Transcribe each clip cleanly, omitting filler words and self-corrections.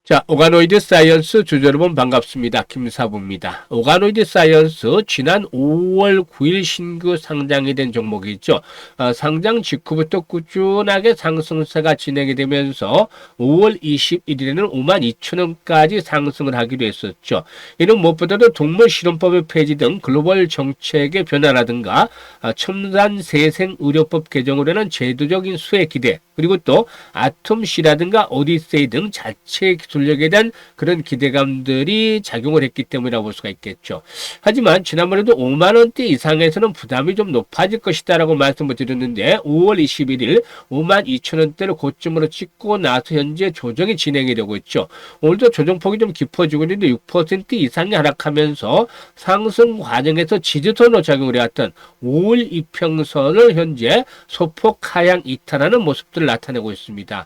자, 오가노이드 사이언스 주주 여러분 반갑습니다. 김사부입니다. 오가노이드 사이언스 지난 5월 9일 신규 상장이 된 종목이죠. 상장 직후부터 꾸준하게 상승세가 진행이 되면서 5월 21일에는 52,000원까지 상승을 하기로 했었죠. 이는 무엇보다도 동물 실험법의 폐지 등 글로벌 정책의 변화라든가 첨단 세생 의료법 개정으로 인한 제도적인 수혜 기대, 그리고 또 아톰시라든가 오디세이 등 자체 기술력에 대한 그런 기대감들이 작용을 했기 때문이라고 볼 수가 있겠죠. 하지만 지난번에도 5만원대 이상에서는 부담이 좀 높아질 것이다라고 말씀을 드렸는데 5월 21일 52,000원대를 고점으로 찍고 나서 현재 조정이 진행이 되고 있죠. 오늘도 조정폭이 좀 깊어지고 있는데 6% 이상이 하락하면서 상승 과정에서 지지선으로 작용을 해왔던 5월 이평선을 현재 소폭 하향 이탈하는 모습들을 나타내고 있습니다.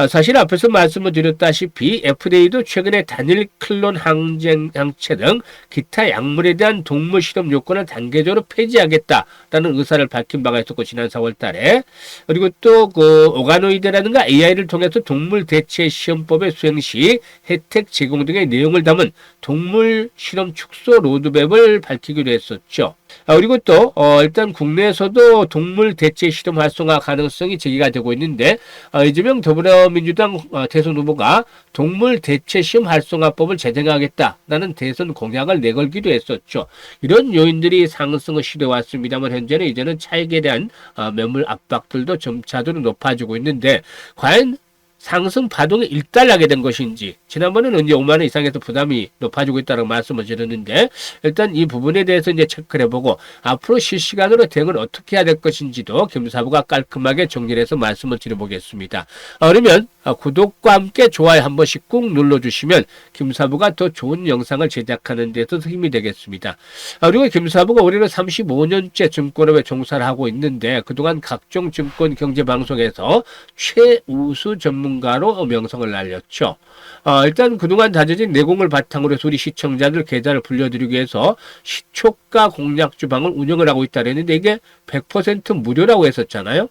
사실 앞에서 말씀을 드렸다시피 FDA도 최근에 단일 클론 항체 등 기타 약물에 대한 동물 실험 요건을 단계적으로 폐지하겠다라는 의사를 밝힌 바가 있었고, 지난 4월 달에. 그리고 또 그 오가노이드라든가 AI를 통해서 동물 대체 시험법의 수행 시 혜택 제공 등의 내용을 담은 동물 실험 축소 로드맵을 밝히기로 했었죠. 그리고 또 일단 국내에서도 동물 대체 실험 활성화 가능성이 제기가 되고 있는데, 이재명 더불어민주당 대선 후보가 동물 대체 시험 활성화법을 제정하겠다라는 대선 공약을 내걸기도 했었죠. 이런 요인들이 상승을 시도해왔습니다만 현재는 이제는 차익에 대한 매물 압박들도 점차적으로 높아지고 있는데, 과연 상승 파동이 일단나게 된 것인지, 지난번에는 이제 5만원 이상에서 부담이 높아지고 있다는 말씀을 드렸는데, 일단 이 부분에 대해서 이제 체크를 해보고 앞으로 실시간으로 대응을 어떻게 해야 될 것인지도 김사부가 깔끔하게 정리를 해서 말씀을 드려보겠습니다. 그러면 구독과 함께 좋아요 한 번씩 꾹 눌러주시면 김사부가 더 좋은 영상을 제작하는 데 더 힘이 되겠습니다. 그리고 김사부가 올해로 35년째 증권업에 종사를 하고 있는데, 그동안 각종 증권 경제 방송에서 최우수 전문가로 명성을 날렸죠. 일단 그동안 다져진 내공을 바탕으로 해서 우리 시청자들 계좌를 불려드리기 위해서 시초가 공략 주방을 운영을 하고 있다 그랬는데, 이게 100% 무료라고 했었잖아요.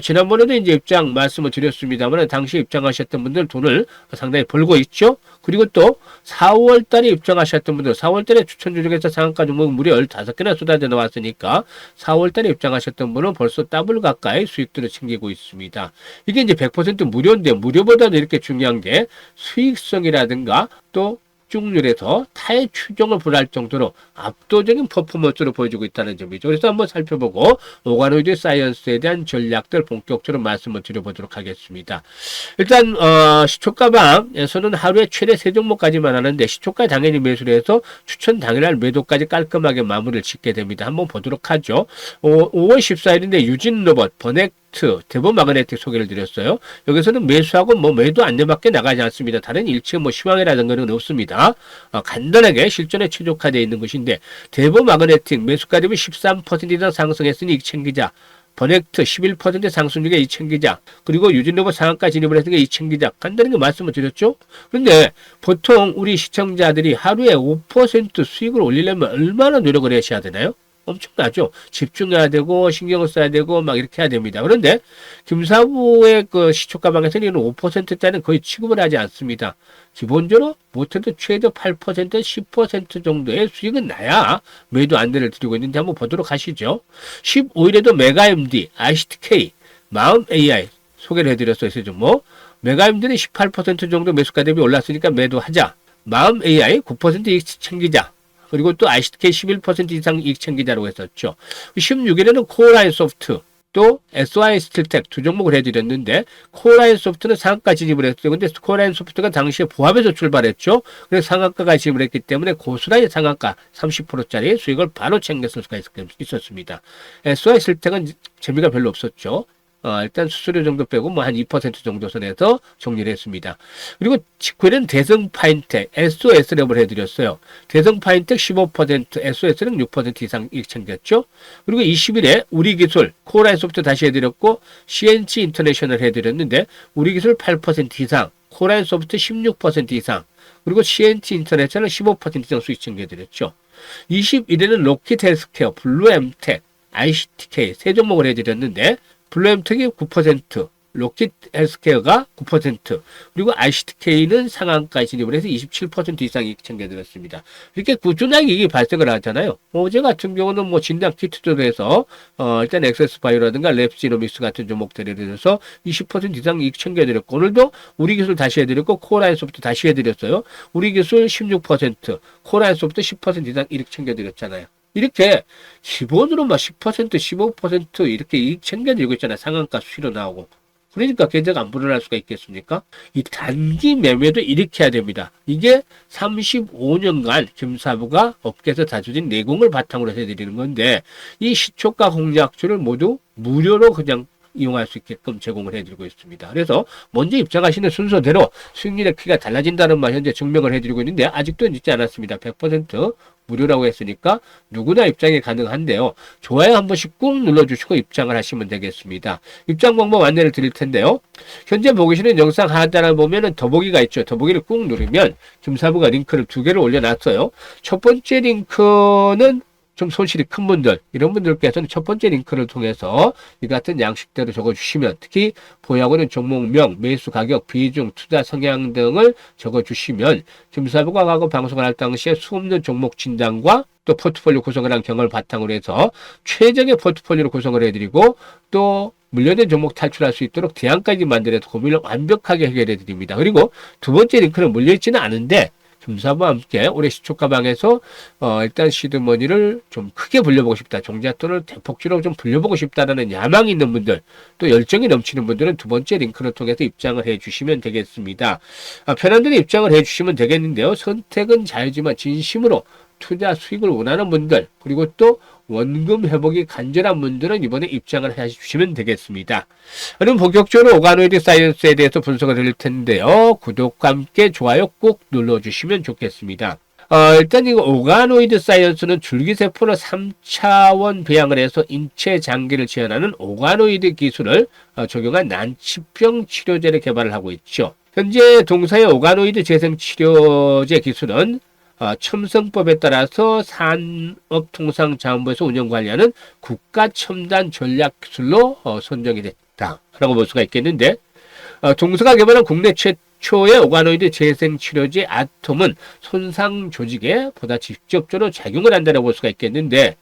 지난번에도 이제 입장 말씀을 드렸습니다만, 당시 입장하셨던 분들 돈을 상당히 벌고 있죠. 그리고 또 4월 달에 입장하셨던 분들, 4월 달에 추천주 중에서 상한가 종목 무려 15개나 쏟아져 나왔으니까 4월 달에 입장하셨던 분은 벌써 더블 가까이 수익들을 챙기고 있습니다. 이게 이제 100% 무료인데, 무료보다도 이렇게 중요한 게 수익성이라든가 또 쭉률에서 타의 추종을 불할 정도로 압도적인 퍼포먼스를 보여주고 있다는 점이죠. 그래서 한번 살펴보고 오가노이드 사이언스에 대한 전략들 본격적으로 말씀을 드려보도록 하겠습니다. 일단 시초가방에서는 하루에 최대 3종목까지만 하는데, 시초가 당연히 매수를 해서 추천 당일날 매도까지 깔끔하게 마무리를 짓게 됩니다. 한번 보도록 하죠. 5월 14일인데 유진로봇, 대본 마그네틱 소개를 드렸어요. 여기서는 매수하고 매도 안내밖에 나가지 않습니다. 다른 일체 시황이라는 건 없습니다. 간단하게 실전에 최적화되어 있는 것인데, 대본 마그네틱 매수가 대비 13% 이상 상승했으니 이익 챙기자. 버넥트 11% 상승 중에 이익 챙기자. 그리고 유진로봇 상한가 진입을 했으니까 이익 챙기자. 간단하게 말씀을 드렸죠. 그런데 보통 우리 시청자들이 하루에 5% 수익을 올리려면 얼마나 노력을 하셔야 되나요? 엄청나죠. 집중해야 되고 신경을 써야 되고 막 이렇게 해야 됩니다. 그런데 김사부의 그 시초가방에서는 5%대는 거의 취급을 하지 않습니다. 기본적으로 못해도 최대 8%, 10% 정도의 수익은 나야 매도 안내를 드리고 있는데, 한번 보도록 하시죠. 15일에도 메가MD, ICTK, 마음AI 소개를 해드렸어요. 메가MD는 18% 정도 매수가 대비 올랐으니까 매도하자. 마음AI 9% 이익 챙기자. 그리고 또 ICTK 11% 이상 이익 챙기자라고 했었죠. 16일에는 코어라인 소프트, 또 SY 스틸텍 두 종목을 해드렸는데, 코어라인 소프트는 상한가 진입을 했어요. 근데 코어라인 소프트가 당시에 보합에서 출발했죠. 그래서 상한가가 진입을 했기 때문에 고스란히 상한가 30%짜리 수익을 바로 챙겼을 수가 있었습니다. SY 스틸텍은 재미가 별로 없었죠. 일단 수수료 정도 빼고 한 2% 정도 선에서 정리를 했습니다. 그리고 직후에는 대성파인텍, SOS랩을 해드렸어요. 대성파인텍 15%, SOS는 6% 이상 이익 챙겼죠. 그리고 20일에 우리기술, 코어라인 소프트 다시 해드렸고, CNC 인터내셔널 해드렸는데, 우리기술 8% 이상, 코어라인 소프트 16% 이상, 그리고 CNC 인터내셔널 15% 이상 수익 챙겨드렸죠. 21일에는 로키드 헬스케어, 블루엠텍, ICTK 세 종목을 해드렸는데, 블루엠텍이 9%, 로킷 헬스케어가 9%, 그리고 ICTK는 상한가에 진입을 해서 27% 이상 이익 챙겨들었습니다. 이렇게 꾸준하게 이익이 발생을 하잖아요. 어제 같은 경우는 뭐 진단 키트도 해서 일단 엑세스바이오라든가 랩시노믹스 같은 종목들에 대해서 20% 이상 이익 챙겨드렸고, 오늘도 우리 기술 다시 해드렸고 코어라인소프트 다시 해드렸어요. 우리 기술 16%, 코어라인소프트 10% 이상 이익 챙겨드렸잖아요. 이렇게 기본으로 막 10%, 15% 이렇게 이익 챙겨드리고 있잖아요. 상한가 수시로 나오고. 그러니까 계좌가 안 불어날 수가 있겠습니까? 이 단기 매매도 이렇게 해야 됩니다. 이게 35년간 김사부가 업계에서 다져진 내공을 바탕으로 해드리는 건데, 이 시초가 공략주를 모두 무료로 그냥 이용할 수 있게끔 제공을 해드리고 있습니다. 그래서 먼저 입장하시는 순서대로 수익률의 크기가 달라진다는 말 현재 증명을 해드리고 있는데, 아직도 늦지 않았습니다. 100% 무료라고 했으니까 누구나 입장이 가능한데요. 좋아요 한 번씩 꾹 눌러주시고 입장을 하시면 되겠습니다. 입장 방법 안내를 드릴 텐데요. 현재 보고 계시는 영상 하단에 보면은 더보기가 있죠. 더보기를 꾹 누르면 김사부가 링크를 2개를 올려놨어요. 첫 번째 링크는 좀 손실이 큰 분들, 이런 분들께서는 첫 번째 링크를 통해서 이 같은 양식대로 적어주시면, 특히 보유하고는 종목명, 매수 가격, 비중, 투자 성향 등을 적어주시면 김사부가 과거 방송을 할 당시에 수없는 종목 진단과 또 포트폴리오 구성을 한 경험을 바탕으로 해서 최적의 포트폴리오를 구성을 해드리고, 또 물려된 종목 탈출할 수 있도록 대안까지 만들어서 고민을 완벽하게 해결해 드립니다. 그리고 두 번째 링크는 물려있지는 않은데 김사부와 함께 올해 시초가방에서 일단 시드머니를 좀 크게 불려보고 싶다, 종잣돈을 대폭주로 좀 불려보고 싶다라는 야망이 있는 분들, 또 열정이 넘치는 분들은 두 번째 링크를 통해서 입장을 해주시면 되겠습니다. 편한 대로 입장을 해주시면 되겠는데요. 선택은 자유지만 진심으로 투자 수익을 원하는 분들, 그리고 또 원금 회복이 간절한 분들은 이번에 입장을 해주시면 되겠습니다. 그럼 본격적으로 오가노이드 사이언스에 대해서 분석을 드릴 텐데요. 구독과 함께 좋아요 꼭 눌러주시면 좋겠습니다. 일단 이거 오가노이드 사이언스는 줄기세포를 3차원 배양을 해서 인체 장기를 지원하는 오가노이드 기술을 적용한 난치병 치료제를 개발을 하고 있죠. 현재 동사의 오가노이드 재생치료제 기술은 첨성법에 따라서 산업통상자원부에서 운영관리하는 국가첨단 전략기술로 선정이 됐다라고 볼 수가 있겠는데, 동사가 개발한 국내 최초의 오가노이드 재생치료제 아톰은 손상 조직에 보다 직접적으로 작용을 한다고 볼 수가 있겠는데,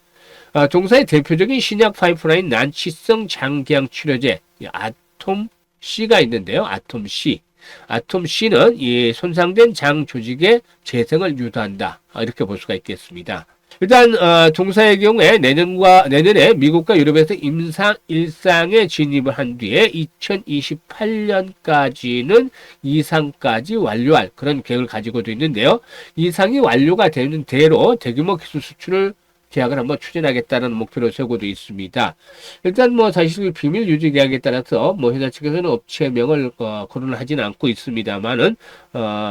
동사의 대표적인 신약 파이프라인 난치성 장기양 치료제 아톰C가 있는데요. 아톰C. 아톰C는 이 손상된 장 조직의 재생을 유도한다, 이렇게 볼 수가 있겠습니다. 일단 동사의 경우에 내년에 미국과 유럽에서 임상 1상에 진입을 한 뒤에 2028년까지는 2상까지 완료할 그런 계획을 가지고도 있는데요. 2상이 완료가 되는 대로 대규모 기술 수출을 계약을 한번 추진하겠다는 목표를 세우고도 있습니다. 일단 뭐 사실 비밀 유지 계약에 따라서 뭐 회사 측에서는 업체명을 거론을 하지는 않고 있습니다만은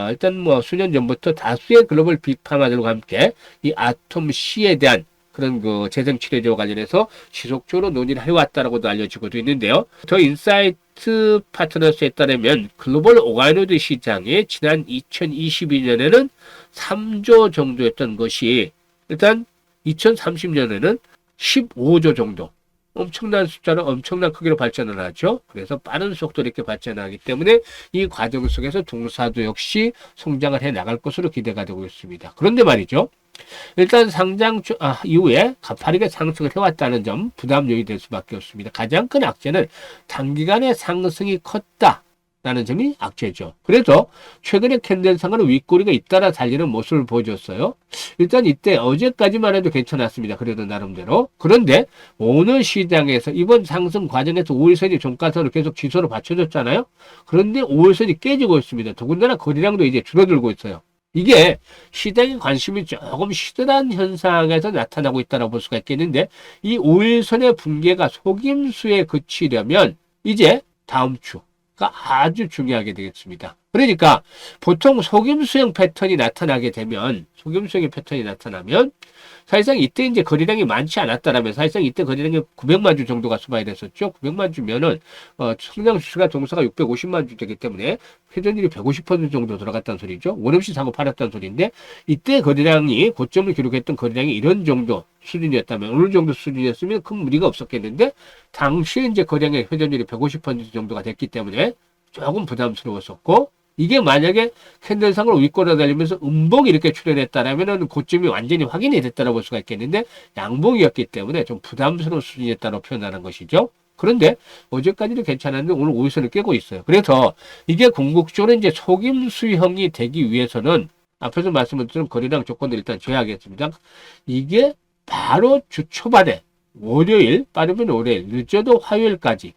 일단 뭐 수년 전부터 다수의 글로벌 빅파마들과 함께 이 아톰C에 대한 그런 그 재생치료제와 관련해서 지속적으로 논의를 해왔다라고도 알려지고도 있는데요. 더 인사이트 파트너스에 따르면 글로벌 오가노이드 시장이 지난 2022년에는 3조 정도였던 것이 일단 2030년에는 15조 정도, 엄청난 숫자로 엄청난 크기로 발전을 하죠. 그래서 빠른 속도로 이렇게 발전하기 때문에 이 과정 속에서 동사도 역시 성장을 해 나갈 것으로 기대가 되고 있습니다. 그런데 말이죠, 일단 상장 이후에 가파르게 상승을 해왔다는 점 부담 요인이 될 수밖에 없습니다. 가장 큰 악재는 단기간에 상승이 컸다 라는 점이 악재죠. 그래서 최근에 캔들상은 윗꼬리가 잇따라 달리는 모습을 보여줬어요. 일단 이때 어제까지만 해도 괜찮았습니다. 그래도 나름대로. 그런데 오늘 시장에서 이번 상승 과정에서 5일선이 종가선을 계속 지수로 받쳐줬잖아요. 그런데 5일선이 깨지고 있습니다. 더군다나 거래량도 이제 줄어들고 있어요. 이게 시장의 관심이 조금 시들한 현상에서 나타나고 있다고 볼 수가 있겠는데, 이 5일선의 붕괴가 속임수에 그치려면 이제 다음 주 아주 중요하게 되겠습니다. 그러니까 보통 속임수형 패턴이 나타나게 되면, 속임수형의 패턴이 나타나면 사실상 이때 이제 거래량이 많지 않았다라면, 사실상 이때 거래량이 900만 주 정도가 수반이 됐었죠. 900만 주면은 성장 수가 동사가 650만 주 되기 때문에 회전율이 150% 정도 들어갔다는 소리죠. 원 없이 사고 팔았다는 소리인데, 이때 거래량이 고점을 기록했던 거래량이 이런 정도 수준이었다면, 어느 정도 수준이었으면 큰 무리가 없었겠는데, 당시에 이제 거래량의 회전율이 150% 정도가 됐기 때문에 조금 부담스러웠었고, 이게 만약에 캔들상으로 윗꼬리가 달리면서 음봉이 이렇게 출현했다라면은 고점이 완전히 확인이 됐다고 볼 수가 있겠는데, 양봉이었기 때문에 좀 부담스러운 수준이었다고 표현하는 것이죠. 그런데 어제까지도 괜찮았는데 오늘 5일선을 깨고 있어요. 그래서 이게 궁극적으로 이제 속임수형이 되기 위해서는 앞에서 말씀드린 거래량 조건을 일단 제외하겠습니다. 이게 바로 주 초반에 월요일, 빠르면 월요일, 늦어도 화요일까지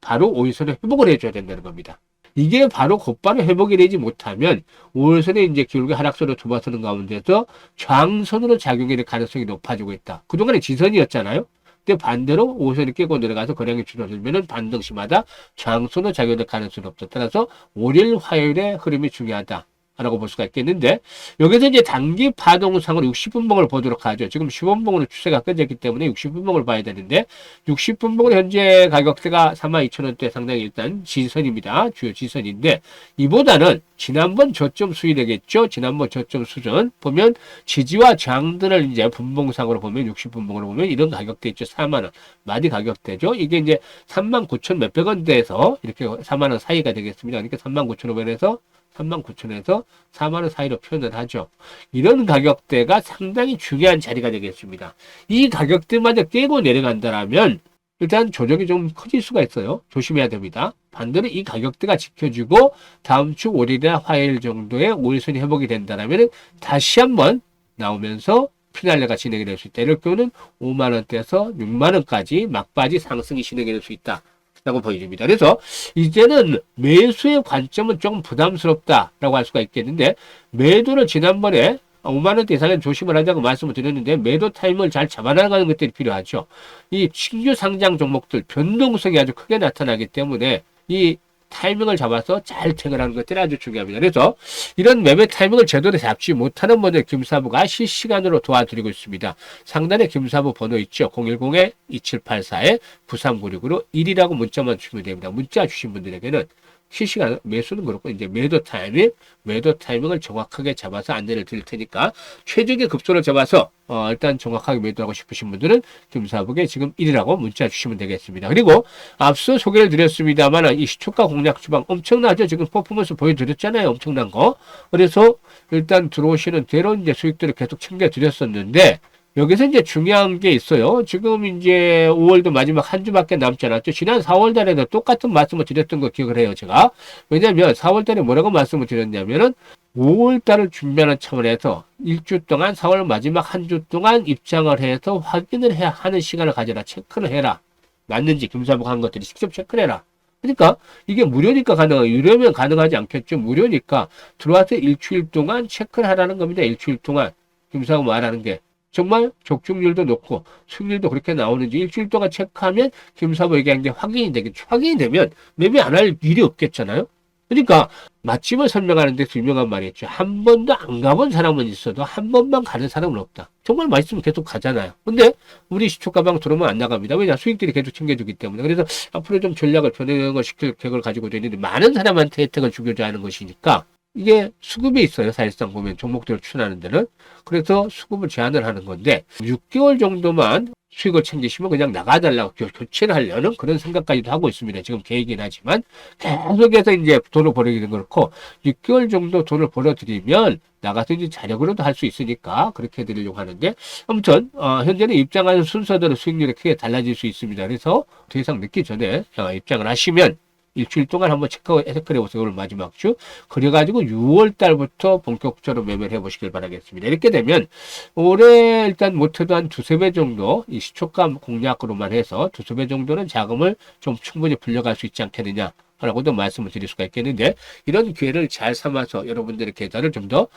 바로 5일선을 회복을 해줘야 된다는 겁니다. 이게 바로 곧바로 회복이 되지 못하면 5월선에 이제 기울기 하락선으로 도마서는 가운데서 저항선으로 작용이 될 가능성이 높아지고 있다. 그동안에 지선이었잖아요. 근데 반대로 5월선이 깨고 내려가서 거량이 줄어들면은 반등시마다 저항선으로 작용될 가능성이 없다. 따라서 월요일, 화요일의 흐름이 중요하다. 라고 볼 수가 있겠는데, 여기서 이제 단기 파동상으로 60분봉을 보도록 하죠. 지금 10분봉으로 추세가 끊겼기 때문에 60분봉을 봐야 되는데, 60분봉은 현재 가격대가 42,000원대 상당히 일단 지선입니다. 주요 지선인데, 이보다는 지난번 저점 수위되겠죠. 지난번 저점 수준 보면 지지와 저항들을 이제 분봉상으로 보면 60분봉으로 보면 이런 가격대 있죠. 4만원 마디 가격대죠. 이게 이제 39,000 몇백 원대에서 이렇게 4만원 사이가 되겠습니다. 그러니까 39,500원에서 39,000원에서 4만원 사이로 표현을 하죠. 이런 가격대가 상당히 중요한 자리가 되겠습니다. 이 가격대마저 깨고 내려간다면 일단 조정이 좀 커질 수가 있어요. 조심해야 됩니다. 반대로 이 가격대가 지켜주고 다음 주 월요일이나 화요일 정도에 5일선이 회복이 된다면 다시 한번 나오면서 피날레가 진행이 될 수 있다. 이럴 경우는 5만원대에서 6만원까지 막바지 상승이 진행이 될 수 있다. 라고 보여집니다. 그래서 이제는 매수의 관점은 조금 부담스럽다라고 할 수가 있겠는데, 매도를 지난번에 5만원대 이상은 조심을 하자고 말씀을 드렸는데, 매도 타임을 잘 잡아나가는 것들이 필요하죠. 이 신규 상장 종목들 변동성이 아주 크게 나타나기 때문에 이 타이밍을 잡아서 잘 퇴근하는 것들이 아주 중요합니다. 그래서 이런 매매 타이밍을 제대로 잡지 못하는 분들 김사부가 실시간으로 도와드리고 있습니다. 상단에 김사부 번호 있죠. 010-2784-9396으로 1이라고 문자만 주시면 됩니다. 문자 주신 분들에게는 실시간 매수는 그렇고 이제 매도 타이밍을 정확하게 잡아서 안내를 드릴 테니까 최적의 급소를 잡아서 일단 정확하게 매도하고 싶으신 분들은 김사북에 지금 1이라고 문자 주시면 되겠습니다. 그리고 앞서 소개를 드렸습니다만 이 시초가 공략 주방 엄청나죠. 지금 퍼포먼스 보여드렸잖아요. 엄청난 거. 그래서 일단 들어오시는 대로 이제 수익들을 계속 챙겨드렸었는데, 여기서 이제 중요한 게 있어요. 지금 이제 5월도 마지막 한 주밖에 남지 않았죠. 지난 4월 달에도 똑같은 말씀을 드렸던 거 기억을 해요, 제가. 왜냐면 4월 달에 뭐라고 말씀을 드렸냐면은 5월 달을 준비하는 차원에서 일주 동안 4월 마지막 한 주 동안 입장을 해서 확인을 해야 하는 시간을 가져라. 체크를 해라. 맞는지 김사복 한 것들이 직접 체크를 해라. 그러니까 이게 무료니까 가능해요. 유료면 가능하지 않겠죠. 무료니까 들어와서 일주일 동안 체크를 하라는 겁니다. 일주일 동안. 김사복 말하는 게. 정말 적중률도 높고 수익률도 그렇게 나오는지 일주일 동안 체크하면 김사부 얘기한 게 확인이 되겠죠. 확인이 되면 매매 안 할 일이 없겠잖아요. 그러니까 맛집을 설명하는 데서 유명한 말이 있죠. 한 번도 안 가본 사람은 있어도 한 번만 가는 사람은 없다. 정말 맛있으면 계속 가잖아요. 근데 우리 시초가방 들어오면 안 나갑니다. 왜냐? 수익들이 계속 챙겨주기 때문에. 그래서 앞으로 좀 전략을 변형을 시킬 계획을 가지고 있는데, 많은 사람한테 혜택을 주고자 하는 것이니까 이게 수급이 있어요. 사실상 보면 종목들을 추천하는 데는. 그래서 수급을 제한을 하는 건데 6개월 정도만 수익을 챙기시면 그냥 나가달라고 교체를 하려는 그런 생각까지도 하고 있습니다. 지금 계획이긴 하지만 계속해서 이제 돈을 벌어기는 그렇고 6개월 정도 돈을 벌어들이면 나가서 이제 자력으로도 할 수 있으니까 그렇게 해드리려고 하는데, 아무튼 현재는 입장하는 순서대로 수익률이 크게 달라질 수 있습니다. 그래서 더 이상 늦기 전에 입장을 하시면 일주일 동안 한번 체크해 보세요. 오늘 마지막 주. 그래가지고 6월 달부터 본격적으로 매매를 해보시길 바라겠습니다. 이렇게 되면 올해 일단 못해도 한 두세 배 정도 이 시초가 공략으로만 해서 두세 배 정도는 자금을 좀 충분히 불려갈 수 있지 않겠느냐 라고도 말씀을 드릴 수가 있겠는데, 이런 기회를 잘 삼아서 여러분들의 계좌를 좀 더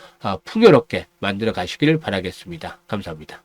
풍요롭게 만들어 가시길 바라겠습니다. 감사합니다.